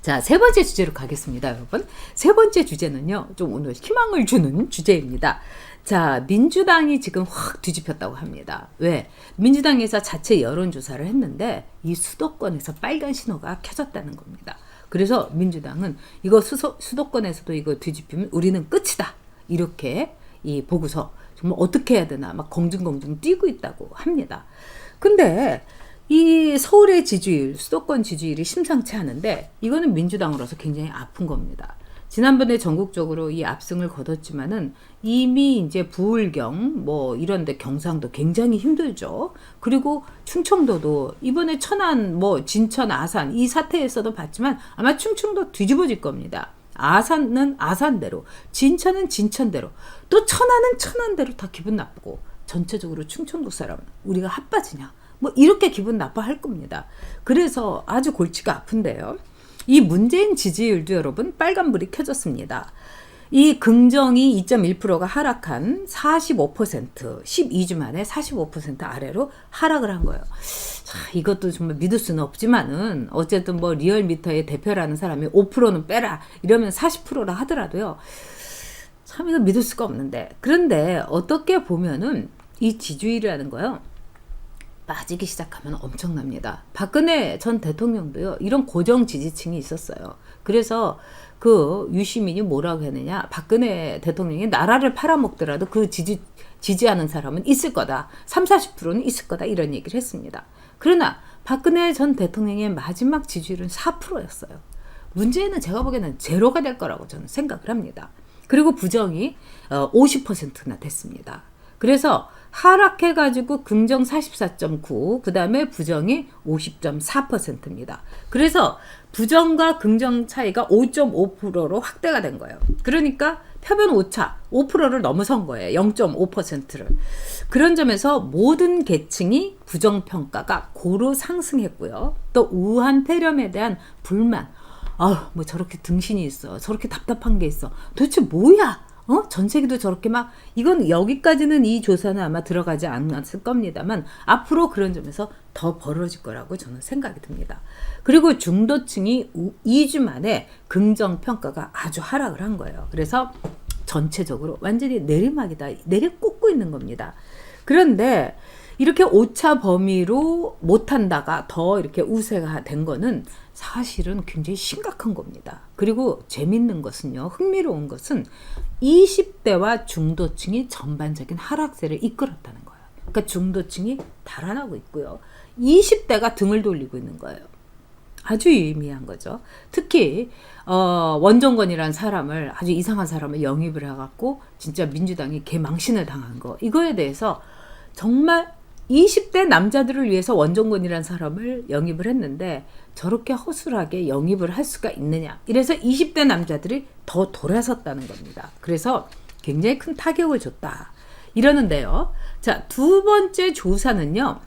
자, 세 번째 주제로 가겠습니다, 여러분. 세 번째 주제는요, 좀 오늘 희망을 주는 주제입니다. 자, 민주당이 지금 확 뒤집혔다고 합니다. 왜? 민주당에서 자체 여론조사를 했는데 이 수도권에서 빨간 신호가 켜졌다는 겁니다. 그래서 민주당은 이거 수도권에서도 이거 뒤집히면 우리는 끝이다. 이렇게 이 보고서 정말 어떻게 해야 되나 막 공중공중 뛰고 있다고 합니다. 근데 이 서울의 지지율, 수도권 지지율이 심상치 않은데 이거는 민주당으로서 굉장히 아픈 겁니다. 지난번에 전국적으로 이 압승을 거뒀지만은 이미 이제 부울경 뭐 이런데 경상도 굉장히 힘들죠. 그리고 충청도도 이번에 천안 뭐 진천 아산 이 사태에서도 봤지만 아마 충청도 뒤집어질 겁니다. 아산은 아산대로, 진천은 진천대로, 또 천안은 천안대로 다 기분 나쁘고 전체적으로 충청도 사람은 우리가 핫바지냐 뭐 이렇게 기분 나빠할 겁니다. 그래서 아주 골치가 아픈데요. 이 문재인 지지율도 여러분 빨간불이 켜졌습니다. 이 긍정이 2.1%가 하락한 45%, 12주 만에 45% 아래로 하락을 한 거예요. 자, 이것도 정말 믿을 수는 없지만은 어쨌든 뭐 리얼미터의 대표라는 사람이 5%는 빼라 이러면 40%라 하더라도요. 참 이거 믿을 수가 없는데, 그런데 어떻게 보면은 이 지지율이라는 거요 빠지기 시작하면 엄청납니다. 박근혜 전 대통령도요 이런 고정 지지층이 있었어요. 그래서 그 유시민이 뭐라고 했느냐, 박근혜 대통령이 나라를 팔아먹더라도 그 지지하는 사람은 있을 거다, 30-40%는 있을 거다, 이런 얘기를 했습니다. 그러나 박근혜 전 대통령의 마지막 지지율은 4%였어요. 문제는 제가 보기에는 제로가 될 거라고 저는 생각을 합니다. 그리고 부정이 50%나 됐습니다. 그래서 하락해가지고 긍정 44.9, 그 다음에 부정이 50.4%입니다. 그래서 부정과 긍정 차이가 5.5%로 확대가 된 거예요. 그러니까 표본 오차 5%를 넘어선 거예요. 0.5%를. 그런 점에서 모든 계층이 부정평가가 고루 상승했고요. 또 우한 폐렴에 대한 불만, 뭐 저렇게 등신이 있어, 저렇게 답답한 게 있어, 도대체 뭐야? 전 세계도 저렇게 막, 이건 여기까지는 이 조사는 아마 들어가지 않았을 겁니다만 앞으로 그런 점에서 더 벌어질 거라고 저는 생각이 듭니다. 그리고 중도층이 2주 만에 긍정평가가 아주 하락을 한 거예요. 그래서 전체적으로 완전히 내리막이다, 내리꽂고 있는 겁니다. 그런데 이렇게 오차 범위로 못한다가 더 이렇게 우세가 된 거는 사실은 굉장히 심각한 겁니다. 그리고 재밌는 것은요, 흥미로운 것은 20대와 중도층이 전반적인 하락세를 이끌었다는 거예요. 그러니까 중도층이 달아나고 있고요. 20대가 등을 돌리고 있는 거예요. 아주 유의미한 거죠. 특히 원정권이라는 사람을, 아주 이상한 사람을 영입을 해갖고 진짜 민주당이 개망신을 당한 거, 이거에 대해서 정말 20대 남자들을 위해서 원정권이라는 사람을 영입을 했는데 저렇게 허술하게 영입을 할 수가 있느냐. 이래서 20대 남자들이 더 돌아섰다는 겁니다. 그래서 굉장히 큰 타격을 줬다 이러는데요. 자, 두 번째 조사는요,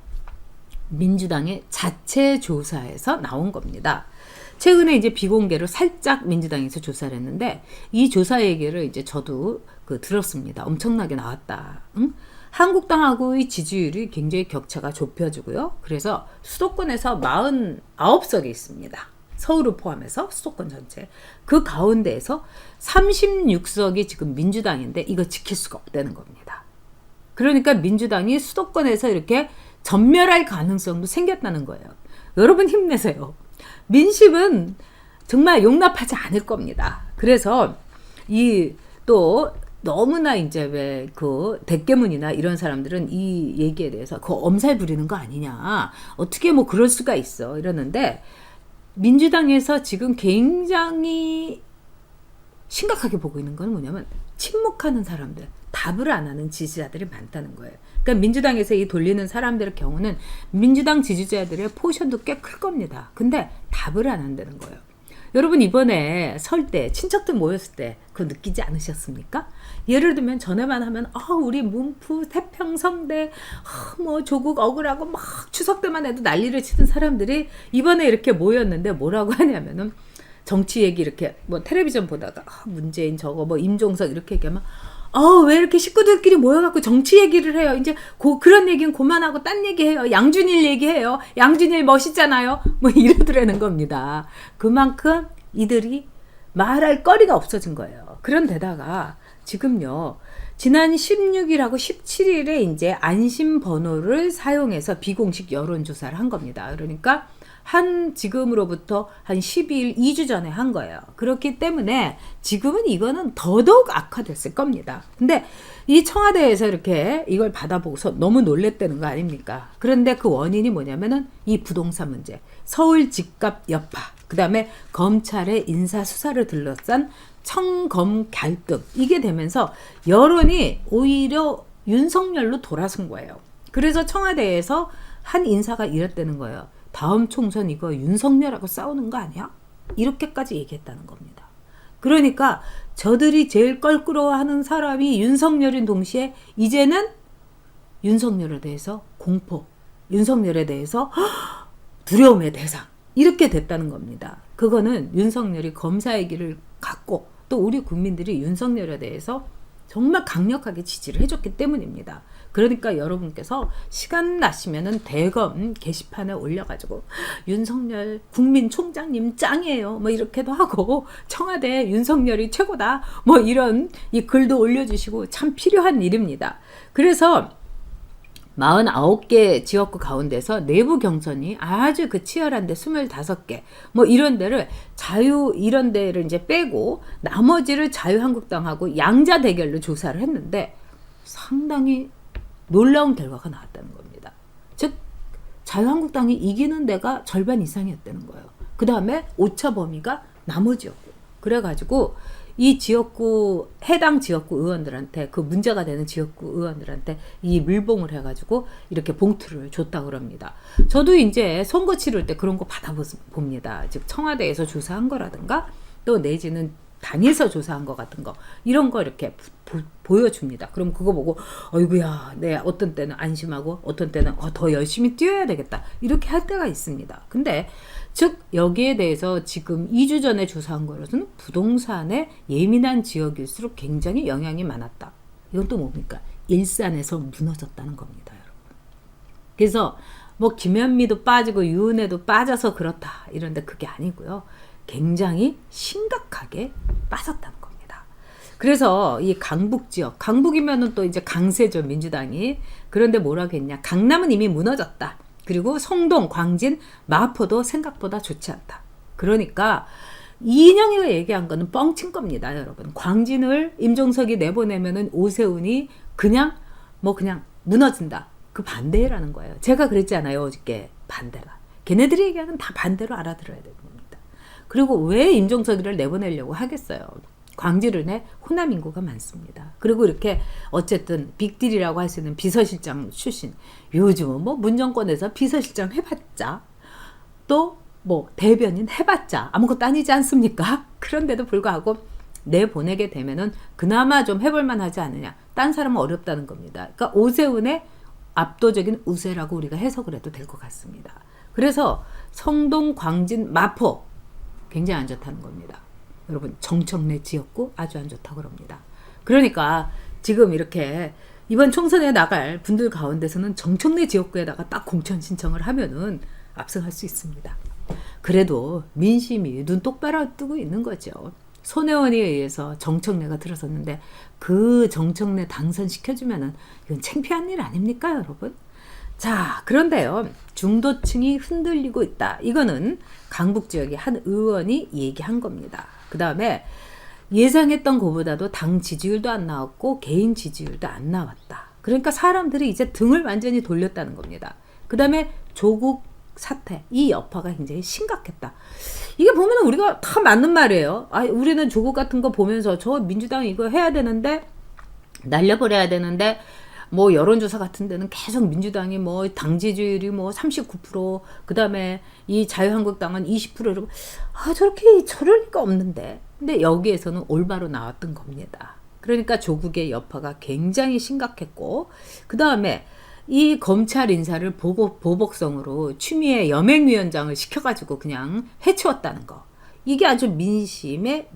민주당의 자체 조사에서 나온 겁니다. 최근에 이제 비공개로 살짝 민주당에서 조사를 했는데 이 조사 얘기를 이제 저도 들었습니다. 엄청나게 나왔다. 응? 한국당하고의 지지율이 굉장히 격차가 좁혀지고요. 그래서 수도권에서 49석이 있습니다. 서울을 포함해서 수도권 전체. 그 가운데에서 36석이 지금 민주당인데 이거 지킬 수가 없다는 겁니다. 그러니까 민주당이 수도권에서 이렇게 전멸할 가능성도 생겼다는 거예요. 여러분 힘내세요. 민심은 정말 용납하지 않을 겁니다. 그래서 또 너무나 이제 왜 대깨문이나 이런 사람들은 이 얘기에 대해서 엄살 부리는 거 아니냐, 어떻게 뭐 그럴 수가 있어 이러는데, 민주당에서 지금 굉장히 심각하게 보고 있는 건 뭐냐면 침묵하는 사람들, 답을 안 하는 지지자들이 많다는 거예요. 그러니까 민주당에서 이 돌리는 사람들의 경우는 민주당 지지자들의 포션도 꽤 클 겁니다. 근데 답을 안 한다는 거예요. 여러분 이번에 설 때 친척들 모였을 때 그거 느끼지 않으셨습니까? 예를 들면 전에만 하면 우리 문프 태평성대 뭐 조국 억울하고 막 추석 때만 해도 난리를 치던 사람들이 이번에 이렇게 모였는데 뭐라고 하냐면은 정치 얘기 이렇게 뭐 텔레비전 보다가 문재인 저거 뭐 임종석 이렇게 얘기하면 왜 이렇게 식구들끼리 모여갖고 정치 얘기를 해요. 이제 그런 얘기는 그만하고 딴 얘기해요. 양준일 얘기해요. 양준일 멋있잖아요. 뭐 이러더라는 겁니다. 그만큼 이들이 말할 거리가 없어진 거예요. 그런데다가 지금요, 지난 16일하고 17일에 이제 안심 번호를 사용해서 비공식 여론조사를 한 겁니다. 그러니까 지금으로부터 한 12일, 2주 전에 한 거예요. 그렇기 때문에 지금은 이거는 더더욱 악화됐을 겁니다. 근데 이 청와대에서 이렇게 이걸 받아보고서 너무 놀랬다는 거 아닙니까? 그런데 그 원인이 뭐냐면은 이 부동산 문제, 서울 집값 여파, 그 다음에 검찰의 인사수사를 둘러싼 청검 갈등, 이게 되면서 여론이 오히려 윤석열로 돌아선 거예요. 그래서 청와대에서 한 인사가 이랬다는 거예요. 다음 총선 이거 윤석열하고 싸우는 거 아니야? 이렇게까지 얘기했다는 겁니다. 그러니까 저들이 제일 껄끄러워하는 사람이 윤석열인 동시에 이제는 윤석열에 대해서 공포, 윤석열에 대해서 두려움의 대상, 이렇게 됐다는 겁니다. 그거는 윤석열이 검사의 길을 갖고 또 우리 국민들이 윤석열에 대해서 정말 강력하게 지지를 해줬기 때문입니다. 그러니까 여러분께서 시간 나시면은 대검 게시판에 올려가지고 윤석열 국민총장님 짱이에요, 뭐 이렇게도 하고 청와대 윤석열이 최고다, 뭐 이런 이 글도 올려주시고 참 필요한 일입니다. 그래서 49개 지역구 가운데서 내부 경선이 아주 그 치열한데 25개 뭐 이런 데를 이런 데를 이제 빼고 나머지를 자유한국당하고 양자 대결로 조사를 했는데 상당히 놀라운 결과가 나왔다는 겁니다. 즉 자유한국당이 이기는 데가 절반 이상이었다는 거예요. 그 다음에 오차 범위가 나머지였고, 그래가지고 이 지역구, 해당 지역구 의원들한테, 그 문제가 되는 지역구 의원들한테 이 밀봉을 해가지고 이렇게 봉투를 줬다고 그럽니다. 저도 이제 선거 치를 때 그런 거 받아봅니다. 즉 청와대에서 조사한 거라든가 또 내지는 당에서 조사한 거 같은 거, 이런 거 이렇게 보여줍니다. 그럼 그거 보고 어이구야, 네, 어떤 때는 안심하고 어떤 때는 더 열심히 뛰어야 되겠다, 이렇게 할 때가 있습니다. 근데 즉 여기에 대해서 지금 2주 전에 조사한 거로서는 부동산에 예민한 지역일수록 굉장히 영향이 많았다. 이건 또 뭡니까? 일산에서 무너졌다는 겁니다, 여러분. 그래서 뭐 김현미도 빠지고 유은혜도 빠져서 그렇다 이런데 그게 아니고요. 굉장히 심각하게 빠졌다는 겁니다. 그래서 이 강북 지역, 강북이면은 또 이제 강세죠, 민주당이. 그런데 뭐라겠냐? 강남은 이미 무너졌다. 그리고 성동, 광진, 마포도 생각보다 좋지 않다. 그러니까 이인영이가 얘기한 거는 뻥친 겁니다, 여러분. 광진을 임종석이 내보내면은 오세훈이 그냥 무너진다. 그 반대라는 거예요. 제가 그랬잖아요, 어저께. 반대가. 걔네들이 얘기하는 다 반대로 알아들어야 되는 겁니다. 그리고 왜 임종석이를 내보내려고 하겠어요? 광주를 내 호남 인구가 많습니다. 그리고 이렇게 어쨌든 빅딜이라고 할 수 있는 비서실장 출신, 요즘은 뭐 문정권에서 비서실장 해봤자 또 뭐 대변인 해봤자 아무것도 아니지 않습니까? 그런데도 불구하고 내보내게 되면은 그나마 좀 해볼만 하지 않느냐. 딴 사람은 어렵다는 겁니다. 그러니까 오세훈의 압도적인 우세라고 우리가 해석을 해도 될 것 같습니다. 그래서 성동, 광진, 마포 굉장히 안 좋다는 겁니다. 여러분, 정청래 지역구 아주 안 좋다고 그럽니다. 그러니까 지금 이렇게 이번 총선에 나갈 분들 가운데서는 정청래 지역구에다가 딱 공천 신청을 하면은 압승할 수 있습니다. 그래도 민심이 눈 똑바로 뜨고 있는 거죠. 손혜원에 의해서 정청래가 들어섰는데 그 정청래 당선시켜주면은 이건 창피한 일 아닙니까, 여러분? 자, 그런데요, 중도층이 흔들리고 있다. 이거는 강북 지역의 한 의원이 얘기한 겁니다. 그 다음에 예상했던 것보다도 당 지지율도 안 나왔고 개인 지지율도 안 나왔다. 그러니까 사람들이 이제 등을 완전히 돌렸다는 겁니다. 그 다음에 조국 사태, 이 여파가 굉장히 심각했다. 이게 보면 우리가 다 맞는 말이에요. 우리는 조국 같은 거 보면서 저 민주당 이거 해야 되는데, 날려버려야 되는데, 뭐 여론조사 같은 데는 계속 민주당이 뭐 당 지지율이 뭐 39%, 그 다음에 이 자유한국당은 20% 이러고, 저렇게 저럴 리가 없는데. 근데 여기에서는 올바로 나왔던 겁니다. 그러니까 조국의 여파가 굉장히 심각했고, 그 다음에 이 검찰 인사를 보복성으로 추미애 여맹위원장을 시켜가지고 그냥 해치웠다는 거. 이게 아주 민심의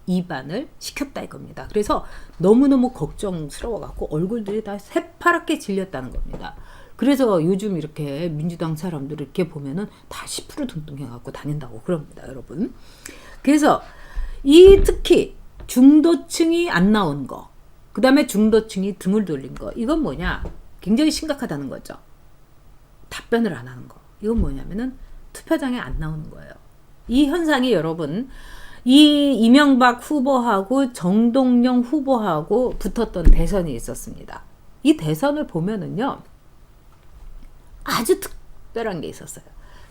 이반을 시켰다 이겁니다. 그래서 너무너무 걱정스러워갖고 얼굴들이 다 새파랗게 질렸다는 겁니다. 그래서 요즘 이렇게 민주당 사람들 이렇게 보면은 다 10% 등등해갖고 다닌다고 그럽니다, 여러분. 그래서 이 특히 중도층이 안 나온 거, 그 다음에 중도층이 등을 돌린 거, 이건 뭐냐? 굉장히 심각하다는 거죠. 답변을 안 하는 거. 이건 뭐냐면은 투표장에 안 나오는 거예요. 이 현상이 여러분, 이 이명박 후보하고 정동영 후보하고 붙었던 대선이 있었습니다. 이 대선을 보면은요, 아주 특별한 게 있었어요.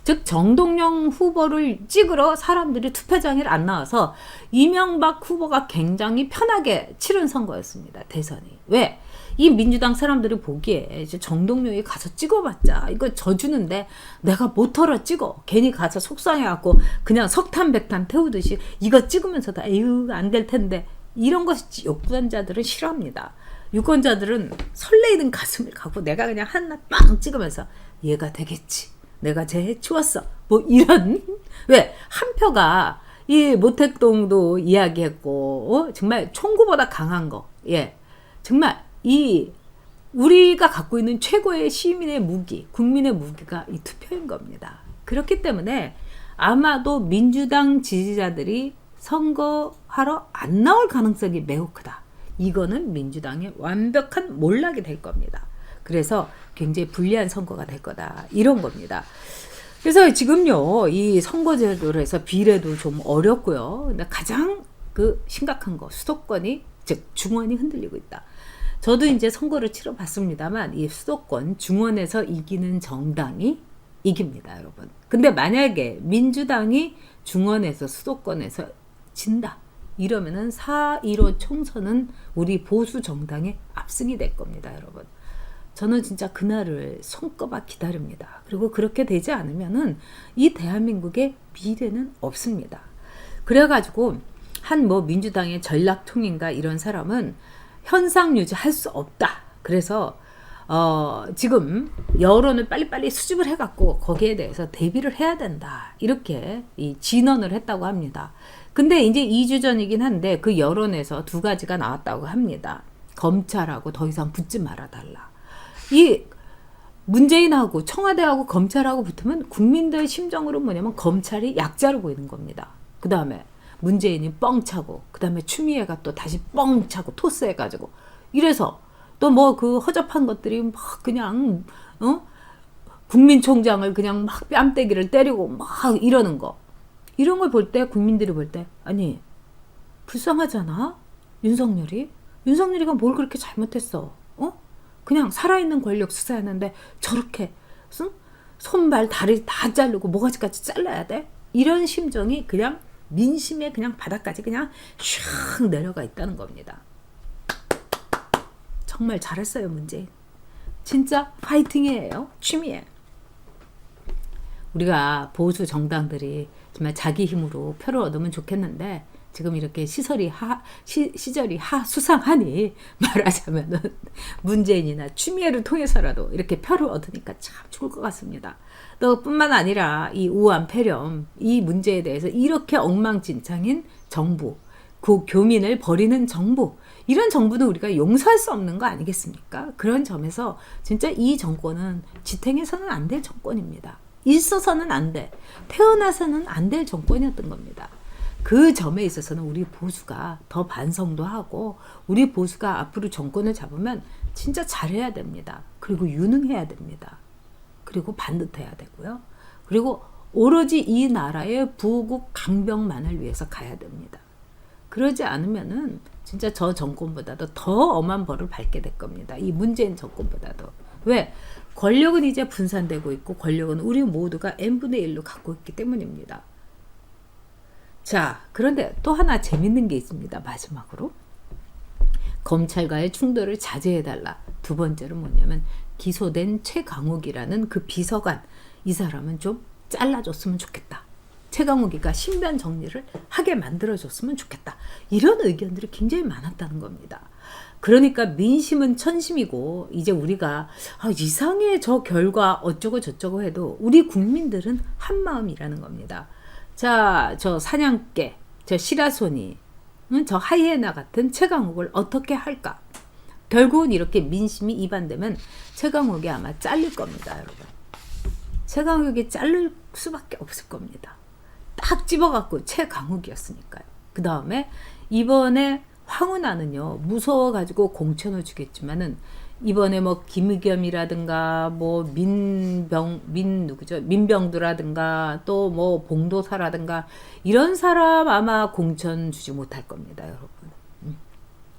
즉 정동영 후보를 찍으러 사람들이 투표장에 안 나와서 이명박 후보가 굉장히 편하게 치른 선거였습니다. 대선이. 왜? 이 민주당 사람들이 보기에 이제 정동영이 가서 찍어봤자 이거 져주는데 내가 못 털어 찍어. 괜히 가서 속상해갖고 그냥 석탄 백탄 태우듯이 이거 찍으면서도 에휴 안 될 텐데, 이런 것이 유권자들은 싫어합니다. 유권자들은 설레이는 가슴을 갖고 내가 그냥 하나 빵 찍으면서 얘가 되겠지. 내가 쟤 치웠어. 뭐 이런. 왜? 한 표가 이 모택동도 이야기했고, 정말 총구보다 강한 거. 예. 정말 이 우리가 갖고 있는 최고의 시민의 무기, 국민의 무기가 이 투표인 겁니다. 그렇기 때문에 아마도 민주당 지지자들이 선거하러 안 나올 가능성이 매우 크다. 이거는 민주당의 완벽한 몰락이 될 겁니다. 그래서 굉장히 불리한 선거가 될 거다. 이런 겁니다. 그래서 지금요, 이 선거제도를 해서 비례도 좀 어렵고요. 근데 가장 그 심각한 거, 수도권이, 즉 중원이 흔들리고 있다. 저도 이제 선거를 치러봤습니다만 이 수도권 중원에서 이기는 정당이 이깁니다, 여러분. 근데 만약에 민주당이 중원에서 수도권에서 진다, 이러면은 4.15 총선은 우리 보수 정당의 압승이 될 겁니다, 여러분. 저는 진짜 그날을 손꼽아 기다립니다. 그리고 그렇게 되지 않으면은 이 대한민국의 미래는 없습니다. 그래가지고 한 뭐 민주당의 전략통인가 이런 사람은 현상 유지할 수 없다. 그래서 지금 여론을 빨리빨리 수집을 해갖고 거기에 대해서 대비를 해야 된다. 이렇게 이 진언을 했다고 합니다. 근데 이제 2주 전이긴 한데 그 여론에서 두 가지가 나왔다고 합니다. 검찰하고 더 이상 붙지 말아달라. 이 문재인하고 청와대하고 검찰하고 붙으면 국민들 심정으로 뭐냐면 검찰이 약자로 보이는 겁니다. 그 다음에 문재인이 뻥차고, 그 다음에 추미애가 또 다시 뻥차고 토스해가지고, 이래서 또 뭐 그 허접한 것들이 막 그냥 국민총장을 그냥 막 뺨때기를 때리고 막 이러는 거, 이런 걸 볼 때 국민들이 볼 때 아니 불쌍하잖아. 윤석열이가 뭘 그렇게 잘못했어? 그냥 살아있는 권력 수사했는데 저렇게 손발 다리 다 자르고 모가지까지 잘라야 돼? 이런 심정이 그냥 민심의 그냥 바닥까지 그냥 슉 내려가 있다는 겁니다. 정말 잘했어요, 문재인. 진짜 파이팅이에요. 취미에. 우리가 보수 정당들이 정말 자기 힘으로 표를 얻으면 좋겠는데 지금 이렇게 시절이 수상하니 말하자면은 문재인이나 추미애를 통해서라도 이렇게 표를 얻으니까 참 좋을 것 같습니다. 또 뿐만 아니라 이 우한 폐렴, 이 문제에 대해서 이렇게 엉망진창인 정부, 그 교민을 버리는 정부, 이런 정부는 우리가 용서할 수 없는 거 아니겠습니까? 그런 점에서 진짜 이 정권은 지탱해서는 안 될 정권입니다. 있어서는 안 돼. 태어나서는 안 될 정권이었던 겁니다. 그 점에 있어서는 우리 보수가 더 반성도 하고 우리 보수가 앞으로 정권을 잡으면 진짜 잘해야 됩니다. 그리고 유능해야 됩니다. 그리고 반듯해야 되고요. 그리고 오로지 이 나라의 부국 강병만을 위해서 가야 됩니다. 그러지 않으면은 진짜 저 정권보다도 더 엄한 벌을 밟게 될 겁니다. 이 문재인 정권보다도. 왜? 권력은 이제 분산되고 있고 권력은 우리 모두가 n분의 1로 갖고 있기 때문입니다. 자, 그런데 또 하나 재밌는 게 있습니다. 마지막으로. 검찰과의 충돌을 자제해달라. 두 번째로 뭐냐면 기소된 최강욱이라는 그 비서관, 이 사람은 좀 잘라줬으면 좋겠다. 최강욱이가 신변 정리를 하게 만들어줬으면 좋겠다. 이런 의견들이 굉장히 많았다는 겁니다. 그러니까 민심은 천심이고 이제 우리가 이상해 저 결과 어쩌고 저쩌고 해도 우리 국민들은 한마음이라는 겁니다. 자, 저 사냥개, 저 시라소니, 저 하이에나 같은 최강욱을 어떻게 할까? 결국은 이렇게 민심이 이반되면 최강욱이 아마 잘릴 겁니다, 여러분. 최강욱이 자를 수밖에 없을 겁니다. 딱 집어갖고 최강욱이었으니까요. 그 다음에 이번에 황운하는요, 무서워가지고 공천을 주겠지만은 이번에 뭐 김의겸이라든가 뭐 민병두라든가 또 뭐 봉도사라든가 이런 사람 아마 공천 주지 못할 겁니다, 여러분.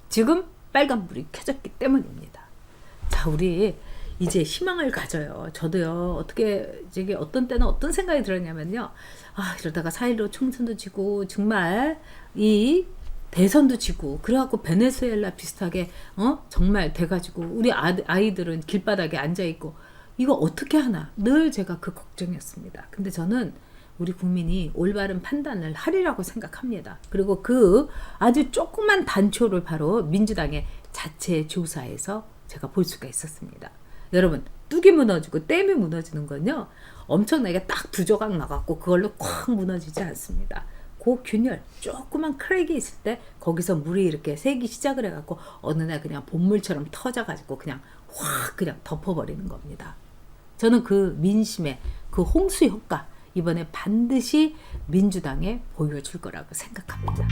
지금 빨간불이 켜졌기 때문입니다. 자, 우리 이제 희망을 가져요. 저도요, 어떻게, 이게 어떤 때는 어떤 생각이 들었냐면요. 아, 이러다가 4.15 총선도 지고, 정말, 이 대선도 지고, 그래갖고 베네수엘라 비슷하게, 정말 돼가지고, 우리 아이들은 길바닥에 앉아있고, 이거 어떻게 하나. 늘 제가 그 걱정이었습니다. 근데 저는 우리 국민이 올바른 판단을 하리라고 생각합니다. 그리고 그 아주 조그만 단초를 바로 민주당의 자체 조사에서 제가 볼 수가 있었습니다. 여러분, 뚝이 무너지고 댐이 무너지는 건요, 엄청나게 딱 두 조각 나갖고 그걸로 콱 무너지지 않습니다. 그 균열, 조그만 크랙이 있을 때 거기서 물이 이렇게 새기 시작을 해갖고 어느 날 그냥 본물처럼 터져가지고 그냥 확 그냥 덮어버리는 겁니다. 저는 그 민심의 그 홍수 효과, 이번에 반드시 민주당에 보여줄 거라고 생각합니다.